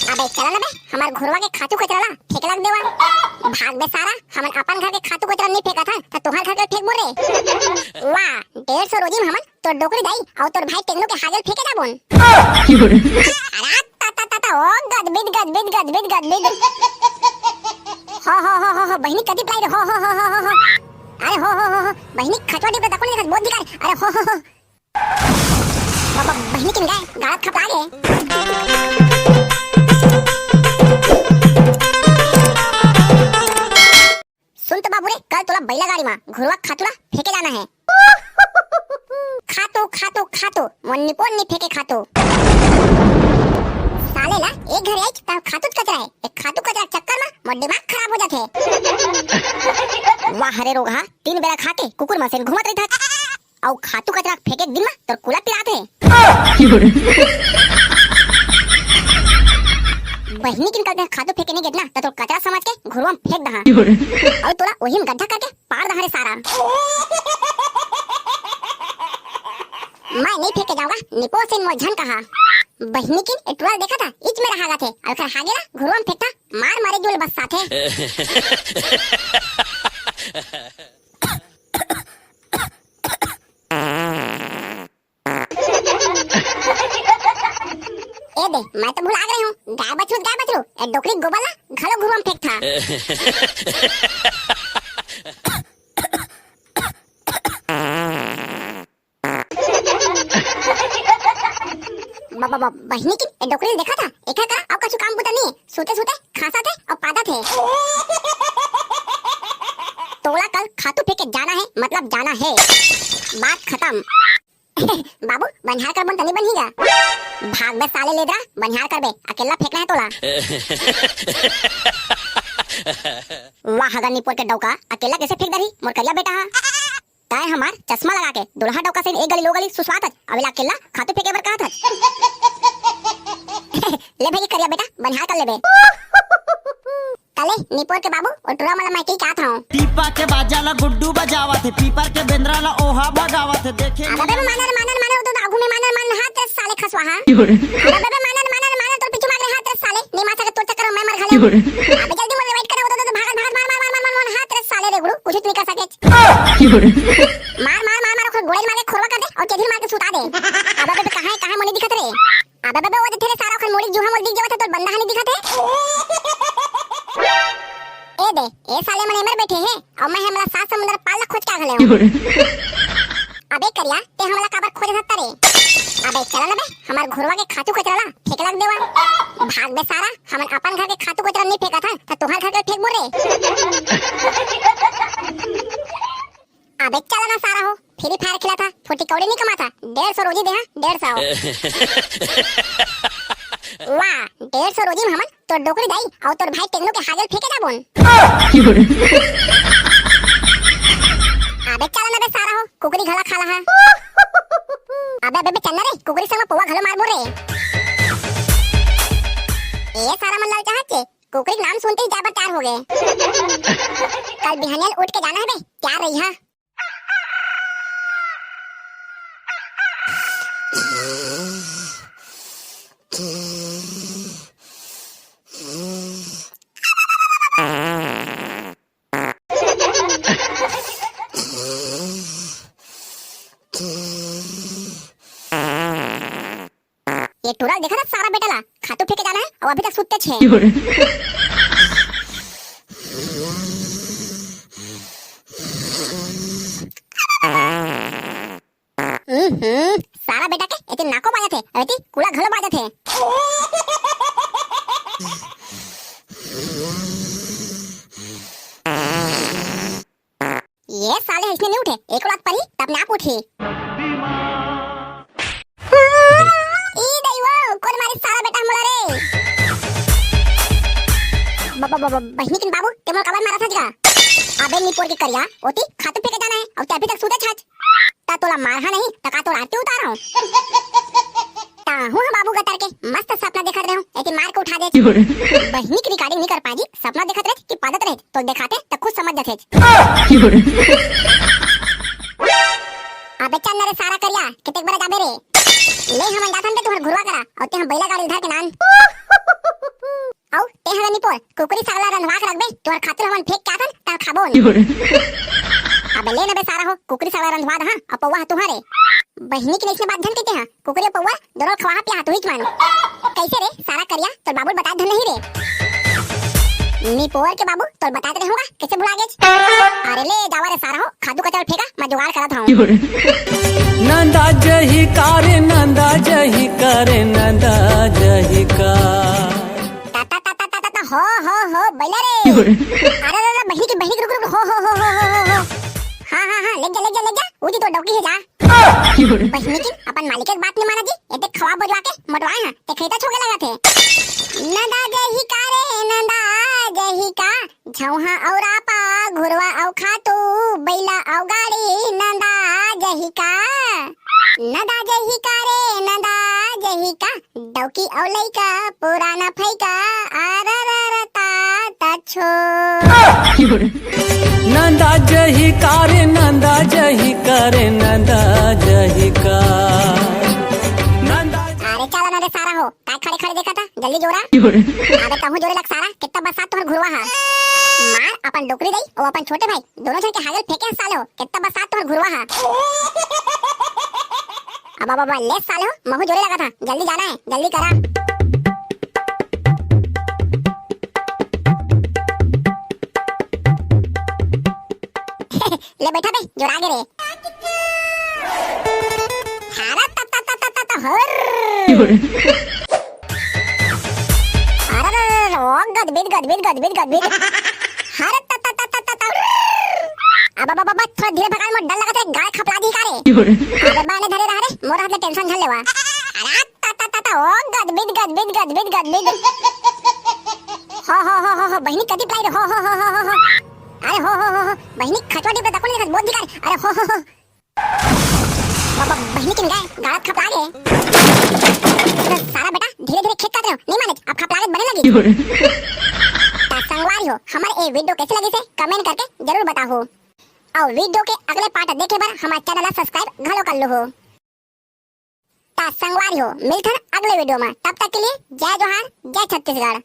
अबे चला ना बे, हमार घरवा के खातू कचरा ला फेंक लग देवा। भाग बे सारा, हमन अपन घर के खातू कचरा नहीं फेंका था, त तोहार घर के फेंक बोरे। वाह, 150 रोजी में हमन तोर डोकरी दाई और तोर भाई टेंगनो के हागल फेंके जा बोन। अरे ता ओ गद बिद हो बहिनी कदी प्लाई रे हो अरे हो बहिनी खटवाटी पे दकोनी देखत बहुत दिखार अरे हो बाबा बहिनी किन गए गालत खपला गे। सुन तो बाबू रे, कल तोला बैला गाड़ी में घुरवा खातुला फेंके जाना है। खातो मोन्नी पोन्नी फेंके खातो साले ला एक घर आई ता खातुत कचरा है, एक खातु कचरा चक्कर में मोर दिमाग खराब हो जाथे। वाह रे रोगा, 3 बेला खाके कुकुर मसेन घुमत रही था औ खातु कचरा फेंके दिन में तोर कुला पिरात है। बहिनी किन कल खातु फेंके नहीं गेतना त तोर कचरा समझ के घुरवा में फेंक दहा और तोला ओही में गड्ढा करके पार दहा रे सारा। मैं नहीं फेंके जाऊंगा, निपो से मोझन कहा। बहिनी की एटुआ देखा था इच में रहा थे और खर हागेला घुरवा में फेंकता मार मारे जुल बस साथे। ए दे, मैं तो भुला गई हूं, गाय बछरू ए डोकरी गोबला घलो घुरवा में फेंक था। बाबा बहिनी की डोकरी देखा था एका का और कछु काम बुता नहीं, सोते खासा थे और पादा थे। तोला कल खातू फेंके जाना है मतलब जाना है, बात खत्म। बाबू बनिहार कर बन तनी बनिगा, भाग बे साले लेदरा बनिहार कर बे, अकेला फेंकना है तोला। वाह गनी पोर के डौका अकेला कैसे फेंक दरी मोर करिया बेटा हा। ताए हमार चश्मा लगा के दुल्हा डौका से एक गली लो गली सुसवात अबेला अकेला खातू फेंके बर कहत। ले भाई करिया बेटा बनिहार कर ले बे। तले निपोर के बाबू और टुरा मला मैं की चाहत हूं। पीपा के बाजाला गुड्डू बजावत है, पीपर के बेंद्राला ओहा भगावत है। देखे अबे मानर तो आगू में मानर हाथ साले खसवा हा। अबे मानर तो पीछे मार हाथ साले नी माथा के तोड़ चक्कर मैं मर घले। अबे जल्दी मोर वेट करे तो भाग मार हाथ साले रे गुरु कुछ नहीं कर सके। मार ओखर गोड़े मार के खोरवा कर दे और केधिर मार के सुता दे। अबे कहां मोनी दिखत रे। अबे वो तेरे सारा ओखर मोड़ी जुहा मोड़ दिख जावत तो बंदा हनी दिखत है। ए दे ए साले मन एमर बैठे हैं और मैं हमला 7 समुंदर पाल खोज के आगले हूं। अबे करिया ते हमला काबर खोज सकता रे। अबे चला ना बे, हमार घरवा के खातू कचरा ला फेंक लग देवा। भाग बे सारा, हमन अपन घर के खातू कचरा नहीं फेंका था त तोहार घर के फेंक बोरे। अबे चला ना सारा हो, फ्री फायर खेला था, फुटी कौड़ी नहीं कमा था, 150 रोजी दे हा 150। वाह, 150 रोजी में हमन तोर डोकरी दाई और तोर भाई टेंगनो के हागल फेंके जा बोन। अबे चला ना बे सारा हो, कुकरी घला खाला है। अबे चन्ना रे, कुकरी संग पोवा घलो मार बोरे। ए सारा मन लाल चाहते, कुकरी नाम सुनते ही जाबर तैयार हो गए। कल बिहानियल उठ के जाना है बे, क्या रही है। ये टुरा देखा ना सारा बेटा ला खातू फेंके जाना है और अभी तक सुत्ते छे। सारा बेटा के एते नाको बाजा थे एती कुला घलो बाजा थे। ये साले इसने नहीं उठे, एक रात परी तब ना उठी। बहिनी किन बाबू तेमो कबर मारा था जगा। अबे निपोर के करिया ओती खातू फेंके जाना है और ते अभी तक सुते छाछ ता तोला मारहा नहीं ता का तो आरती उतारा हूं। ता हूं बाबू गतर के मस्त सपना देखत रहे हूं एती मार के उठा दे। बहिनी की रिकॉर्डिंग नहीं कर पाजी, सपना देखत रहे कि पादत रहे तो दिखाते त खुद समझ जाते। अबे चल रे सारा करिया कितने बार जाबे रे। ले हम जाथन के तोहर घुरवा करा और ते हम बैला गाड़ी उधार के नान। पोर कुकुरी साला रंधवा के रखबे तोर खातिर हमन फेंक के आथन ता खाबोन अबे ले नबे सारा हो कुकुरी साला रंधवा द हां अपवा तुम्हारे बहिनी के इसने बात धन कहते हैं कुकुरी अपवा दोनों खवा पिया तो ही मान कैसे रे सारा करिया तोर बाबू बता धन नहीं रे नी पोर के बाबू तोर बताते रहूंगा कैसे भुला गेच अरे ले जावा रे सारा हो खादू कचौड़ फेंका मैं जुगाड़ करत हूं नंदा जही कारे नंदा जही करे नंदा जही का हो बैला रे अरे बहिनी की रुक हो हाँ ले जा उदी तो डौकी है जा बहिनी की अपन मालिक की बात नहीं माना जी एते खवा बजवा के मटवाए हैं ते खेता छोके लगा थे नंदा जही का रे नंदा जही का झौहा औरा पा घुरवा औ खातू बैला औ गाड़ी नंदा जही का नंदा जही का रे नंदा जही का डौकी औ लइका पुराना फैका आरररता तछो नंदा जही कारे नंदा जही करे नंदा जही का नंदा अरे चला ना रे सारा हो काय खड़े खड़े देखा था जल्दी जोरा अबे तहु जोरे लग सारा कितना बरसात तोहर घुरवा हा मार अपन डोकरी दई और अपन छोटे भाई दोनों जन के हागल फेंके साले हो कितना बरसात तोहर घुरवा हा अब बाबा ले साले हो महु जोरे लगा था जल्दी जाना है जल्दी करा ले बैठा बे जोरा गे रे हारा ता हर अरे ओ गद बिद हारा ता अब बाबा थोड़ा धीरे भगाल मत डर लगा थे गाय खपला दी कारे अबे बाने धरे रहा रे मोर हाथ में टेंशन झल लेवा अरे ता ओ गद बिद हो बहिनी कदी प्लाई रे हो अरे हो बहिनी खटवाटी पे तकोने बहुत दिखा अरे हो बाबा बहिनी किन गए गालत खपला गए सारा बेटा धीरे खेत काट रहे हो नहीं माने अब खपलागत बने लगी ता संगवारी हो हमारे ये वीडियो कैसे लगी से कमेंट करके जरूर बताओ और वीडियो के अगले पार्ट देखे बार हमारे चैनल सब्सक्राइब घलो कर लो हो ता संगवारी हो मिलते हैं अगले वीडियो में तब तक के लिए जय जोहार जय छत्तीसगढ़।